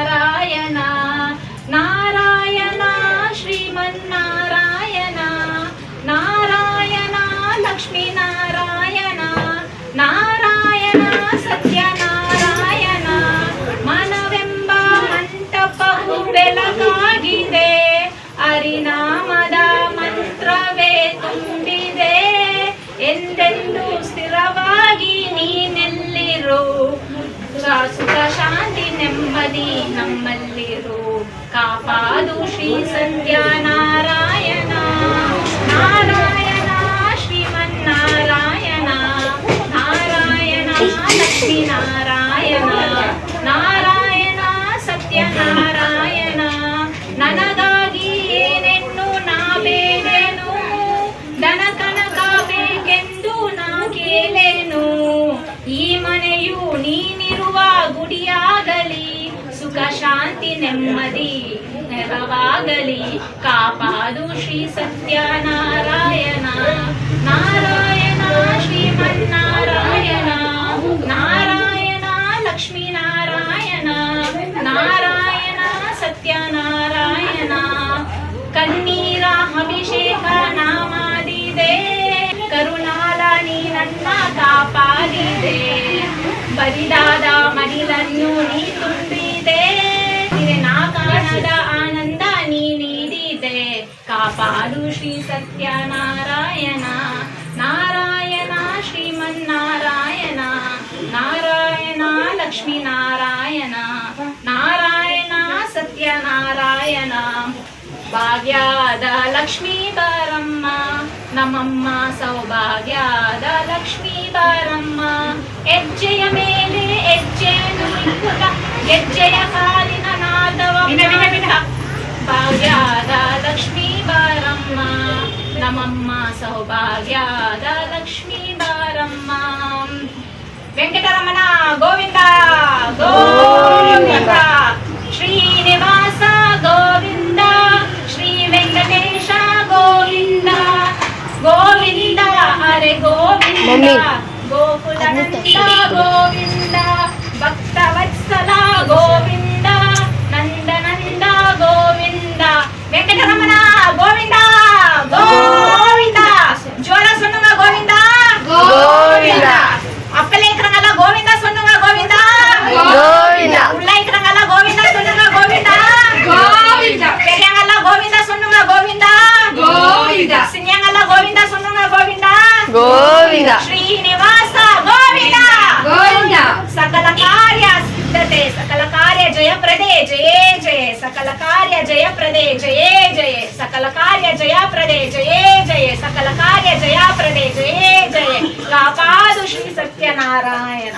ನಾರಾಯಣ ನಾರಾಯಣ ಶ್ರೀಮನ್ನಾರಾಯಣ ನಾರಾಯಣ ಲಕ್ಷ್ಮೀನಾರಾಯಣ ನಾರಾಯಣ ಸತ್ಯನಾರಾಯಣ ಮನವೆಂಬ ಮಂಟಪವು ಬೆಳಗಾಗಿದೆ ಹರಿನಾಮದ ಮಂತ್ರವೇ ತುಂಬಿದೆ ಎಂದೆಂದು ಸ್ಥಿರವಾಗಿ ನೀನೆಲ್ಲಿರು ಸುಖ ಶಾಂತಿ ನೆಮ್ಮದಿ ನಮ್ಮಲ್ಲಿರು ಕಾಪಾದು ಶ್ರೀ ಸತ್ಯನಾರಾಯಣ ನಾರಾಯಣ ಶ್ರೀಮನ್ನಾರಾಯಣ ನಾರಾಯಣ ಲಕ್ಷ್ಮೀನಾರಾಯಣ ನಾರಾಯಣ ಸತ್ಯನಾರಾಯಣ ನನಗಾಗಿ ಏನೆನ್ನು ನಾ ಬೇಡೇನು ದನ ಕನಕ ಬೇಕೆಂದು ನಾ ಕೇಳೇನು ಈ ಮನೆಯು ನೀನಿರುವ ಗುಡಿಯಾಗಲಿ ಸುಖ ಶಾಂತಿ ನೆಮ್ಮದಿ ನೆರವಾಗಲಿ ಕಾಪಾದು ಶ್ರೀ ಸತ್ಯನಾರಾಯಣ ನಾರಾಯಣ ಶ್ರೀಮನ್ನಾರಾಯಣ ನಾರಾಯಣ ಲಕ್ಷ್ಮೀನಾರಾಯಣ ನಾರಾಯಣ ಸತ್ಯನಾರಾಯಣ ಕಣ್ಣೀರ ಅಭಿಷೇಕ ನಾಮಾದಿದೆ ಕರುಣಾಲ ನೀ ನನ್ನ ಕಾಪಾಡಿದೆ ಬರಿದಾದ ಮಡಿಲನ್ನು ನೀ ತುಂಬಿದೆ ನಾ ಕಾಣದ ಆನಂದ ನೀ ನೀಡಿದೆ ಕಾಪಾಡು ಶ್ರೀ ಸತ್ಯನಾರಾಯಣ ನಾರಾಯಣ ಶ್ರೀಮನ್ನಾರಾಯಣ ನಾರಾಯಣ ಲಕ್ಷ್ಮೀನಾರಾಯಣ ನಾರಾಯಣ ಸತ್ಯನಾರಾಯಣ ಭಾಗ್ಯದ ಲಕ್ಷ್ಮೀ ಬಾರಮ್ಮ ನಮ್ಮಮ್ಮ ಸೌಭಾಗ್ಯದ ಲಕ್ಷ್ಮೀ ಬಾರಮ್ಮ ಹೆಜ್ಜೆಯ ಮೇಲೆ ಹೆಜ್ಜೆಯನ್ನು ಇಕ್ಕುತ್ತ ಹೆಜ್ಜೆಯ ಕಾಲಿನ ನಾದವ ಭಾಗ್ಯದ ಲಕ್ಷ್ಮೀ ಬಾರಮ್ಮ ನಮ್ಮಮ್ಮ ಸೌಭಾಗ್ಯದ ಲಕ್ಷ್ಮೀ ಬಾರಮ್ಮ ವೆಂಕಟರಮಣ ಗೋವಿಂದ ಗೋವಿಂದ ಶ್ರೀನಿವಾಸ ಗೋವಿಂದ ಶ್ರೀ ವೆಂಕಟೇಶ ಗೋವಿಂದ ಗೋವಿಂದ ಹರೆ ಗೋವಿಂದ ಗೋಕುಲನಂದ ಗೋವಿಂದ ಭಕ್ತವತ್ಸಲ ಗೋವಿಂದ ನಂದನಂದ ಗೋವಿಂದ ವೆಂಕಟರಮಣ ಗೋವಿಂದ ಗೋವಿಂದ ಜೋರ ಸೊನ್ನುವ ಗೋವಿಂದ ಗೋವಿಂದ ಅಪ್ಪಲೇಕ್ರಂಗಲ್ಲ ಗೋವಿಂದ ಸೊನ್ನುವ ಗೋವಿಂದ ಗೋವಿಂದ ಉಳ್ಳೈಕ್ರಂಗಲ್ಲ ಗೋವಿಂದ ಸೊನ್ನುವ ಗೋವಿಂದ ಗೋವಿಂದ ಪೆರಿಯಂಗಲ್ಲ ಗೋವಿಂದ ಸೊನ್ನುವ ಗೋವಿಂದ ಗೋವಿಂದ ಸಿನ್ಯಂಗಲ್ಲ ಗೋವಿಂದ ಸೊನ್ನುವ ಗೋವಿಂದ ಗೋವಿಂದ ಶ್ರೀನಿವಾಸ ಗೋವಿಂದ ಗೋವಿಂದ ಸಕಲ ಕಾರ್ಯ ಸಿದ್ಧತೆ ಸಕಲ ಕಾರ್ಯ ಜಯಪ್ರದೇ ಜಯೇ ಜಯ ಸಕಲ ಕಾರ್ಯ ಜಯಪ್ರದೇ ಜಯೇ ಜಯ ಸಕಲ ಕಾರ್ಯ ಜಯಪ್ರದೇ ಜಯೇ ಜಯ ಸಕಲ ಕಾರ್ಯ ಜಯಪ್ರದೇ ಜಯೇ ಜಯ ಕಾಪಾದು ಶ್ರೀ ಸತ್ಯನಾರಾಯಣ.